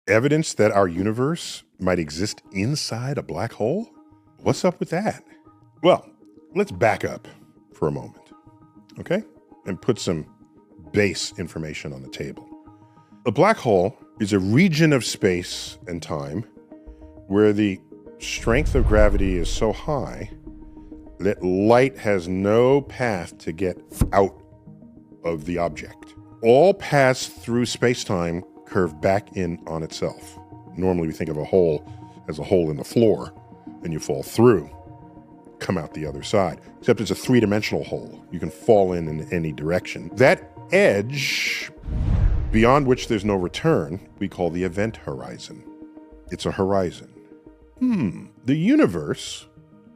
evidence that our universe might exist inside a black hole? What's up with that? Well, let's back up for a moment, okay? And put some base information on the table. A black hole is a region of space and time where the strength of gravity is so high that light has no path to get out of the object. All paths through space-time curve back in on itself. Normally we think of a hole as a hole in the floor, and you fall through, come out the other side. Except it's a three-dimensional hole. You can fall in any direction. That edge, beyond which there's no return, we call the event horizon. It's a horizon. The universe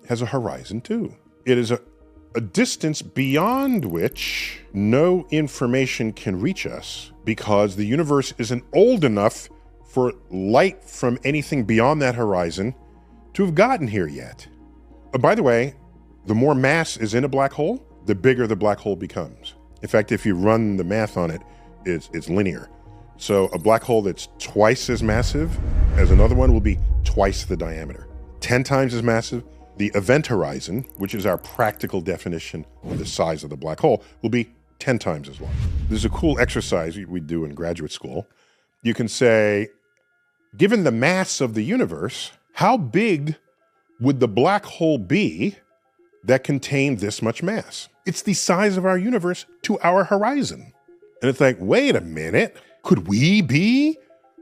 has a horizon too. It is a distance beyond which no information can reach us because the universe isn't old enough for light from anything beyond that horizon to have gotten here yet. By the way, the more mass is in a black hole, the bigger the black hole becomes. In fact, if you run the math on it, it's linear. So a black hole that's twice as massive as another one will be twice the diameter. 10 times as massive, the event horizon, which is our practical definition of the size of the black hole, will be 10 times as long. There's a cool exercise we do in graduate school. You can say, given the mass of the universe, how big would the black hole be that contained this much mass? It's the size of our universe to our horizon. And it's like, wait a minute, could we be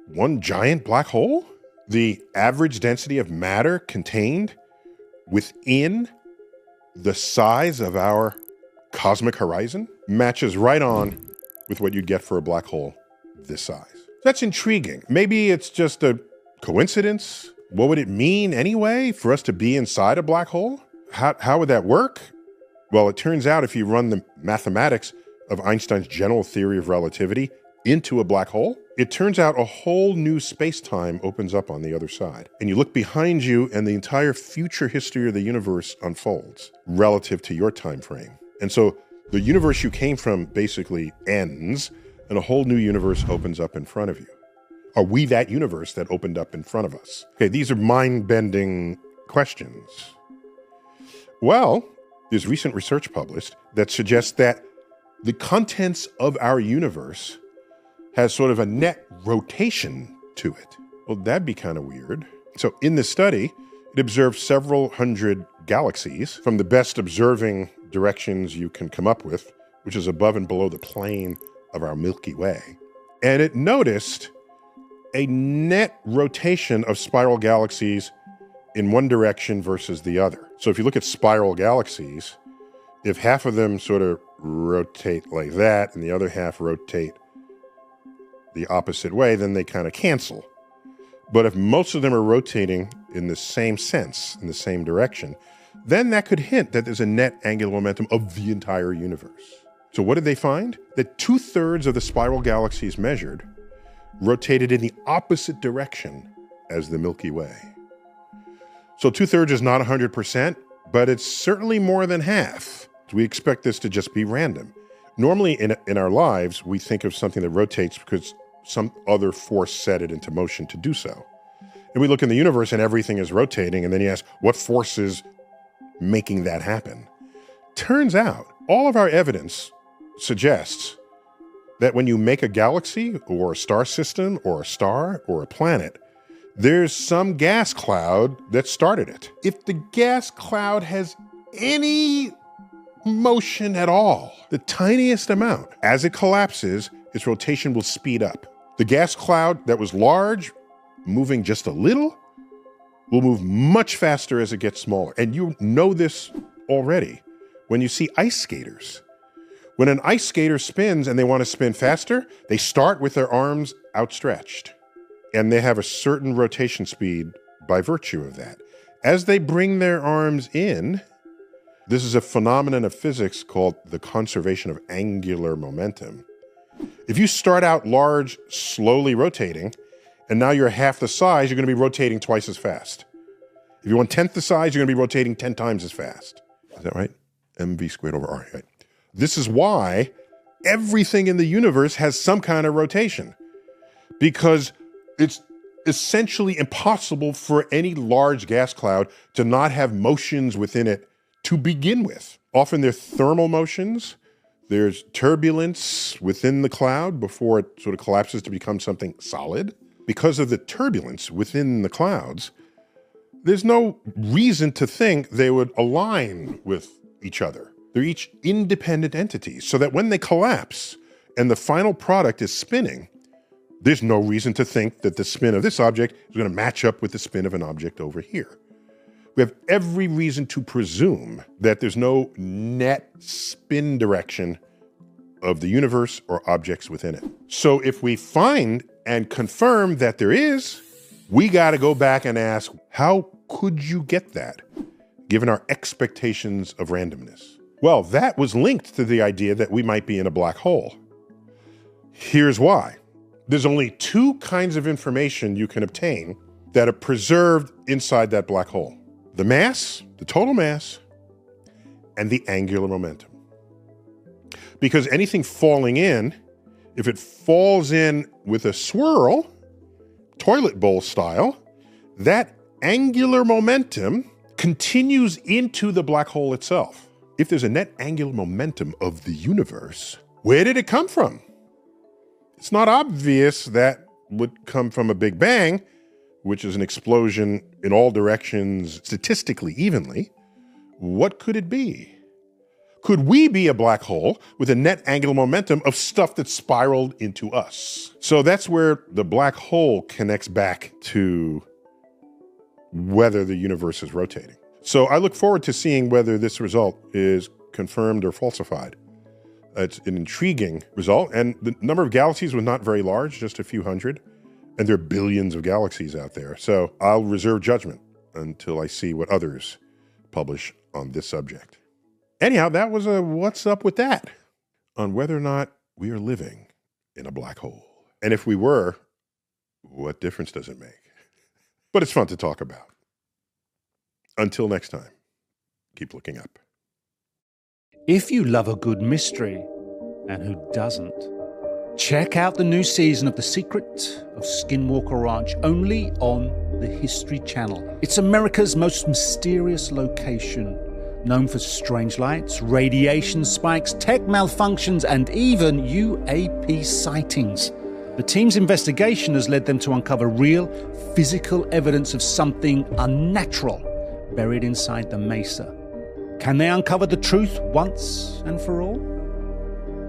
one giant black hole? The average density of matter contained within the size of our cosmic horizon matches right on with what you'd get for a black hole this size. That's intriguing. Maybe it's just a coincidence. What would it mean anyway for us to be inside a black hole? How would that work? Well, it turns out if you run the mathematics of Einstein's general theory of relativity into a black hole, it turns out a whole new space-time opens up on the other side. And you look behind you and the entire future history of the universe unfolds relative to your time frame. And so the universe you came from basically ends and a whole new universe opens up in front of you. Are we that universe that opened up in front of us? Okay, these are mind-bending questions. Well, there's recent research published that suggests that the contents of our universe has sort of a net rotation to it. Well, that'd be kind of weird. So in this study, it observed several hundred galaxies from the best observing directions you can come up with, which is above and below the plane of our Milky Way. And it noticed a net rotation of spiral galaxies in one direction versus the other. So if you look at spiral galaxies, if half of them sort of rotate like that and the other half rotate the opposite way, then they kind of cancel. But if most of them are rotating in the same sense, in the same direction, then that could hint that there's a net angular momentum of the entire universe. So what did they find? That 2/3 of the spiral galaxies measured rotated in the opposite direction as the Milky Way. So 2/3 is not 100%, but it's certainly more than half. We expect this to just be random. Normally in our lives, we think of something that rotates because some other force set it into motion to do so. And we look in the universe and everything is rotating, and then you ask, what force is making that happen? Turns out, all of our evidence suggests that when you make a galaxy or a star system or a star or a planet, there's some gas cloud that started it. If the gas cloud has any motion at all, the tiniest amount, as it collapses, its rotation will speed up. The gas cloud that was large, moving just a little, will move much faster as it gets smaller. And you know this already when you see ice skaters. When an ice skater spins and they want to spin faster, they start with their arms outstretched. And they have a certain rotation speed by virtue of that. As they bring their arms in, this is a phenomenon of physics called the conservation of angular momentum. If you start out large, slowly rotating, and now you're half the size, you're going to be rotating twice as fast. If you want 1/10 the size, you're going to be rotating 10 times as fast. Is that right? mv²/r. Right. This is why everything in the universe has some kind of rotation, because it's essentially impossible for any large gas cloud to not have motions within it to begin with. Often they're thermal motions. There's turbulence within the cloud before it sort of collapses to become something solid. Because of the turbulence within the clouds, there's no reason to think they would align with each other. They're each independent entities, so that when they collapse and the final product is spinning, there's no reason to think that the spin of this object is going to match up with the spin of an object over here. We have every reason to presume that there's no net spin direction of the universe or objects within it. So if we find and confirm that there is, we got to go back and ask, how could you get that, given our expectations of randomness? Well, that was linked to the idea that we might be in a black hole. Here's why. There's only two kinds of information you can obtain that are preserved inside that black hole. The mass, the total mass, and the angular momentum. Because anything falling in, if it falls in with a swirl, toilet bowl style, that angular momentum continues into the black hole itself. If there's a net angular momentum of the universe, where did it come from? It's not obvious that would come from a Big Bang, which is an explosion in all directions statistically evenly. What could it be? Could we be a black hole with a net angular momentum of stuff that spiraled into us? So that's where the black hole connects back to whether the universe is rotating. So I look forward to seeing whether this result is confirmed or falsified. It's an intriguing result, and the number of galaxies was not very large, just a few hundred. And there are billions of galaxies out there. So I'll reserve judgment until I see what others publish on this subject. Anyhow, that was a what's up with that on whether or not we are living in a black hole. And if we were, what difference does it make? But it's fun to talk about. Until next time, keep looking up. If you love a good mystery, and who doesn't? Check out the new season of The Secret of Skinwalker Ranch, only on the History Channel. It's America's most mysterious location, known for strange lights, radiation spikes, tech malfunctions, and even UAP sightings. The team's investigation has led them to uncover real, physical evidence of something unnatural buried inside the mesa. Can they uncover the truth once and for all?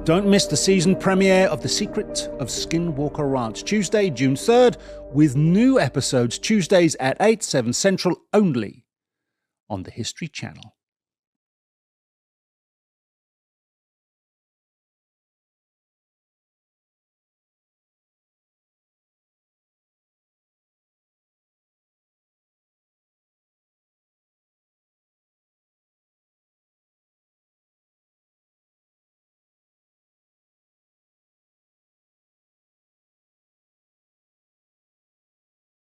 Don't miss the season premiere of The Secret of Skinwalker Ranch, Tuesday, June 3rd, with new episodes Tuesdays at 8, 7 Central, only on the History Channel.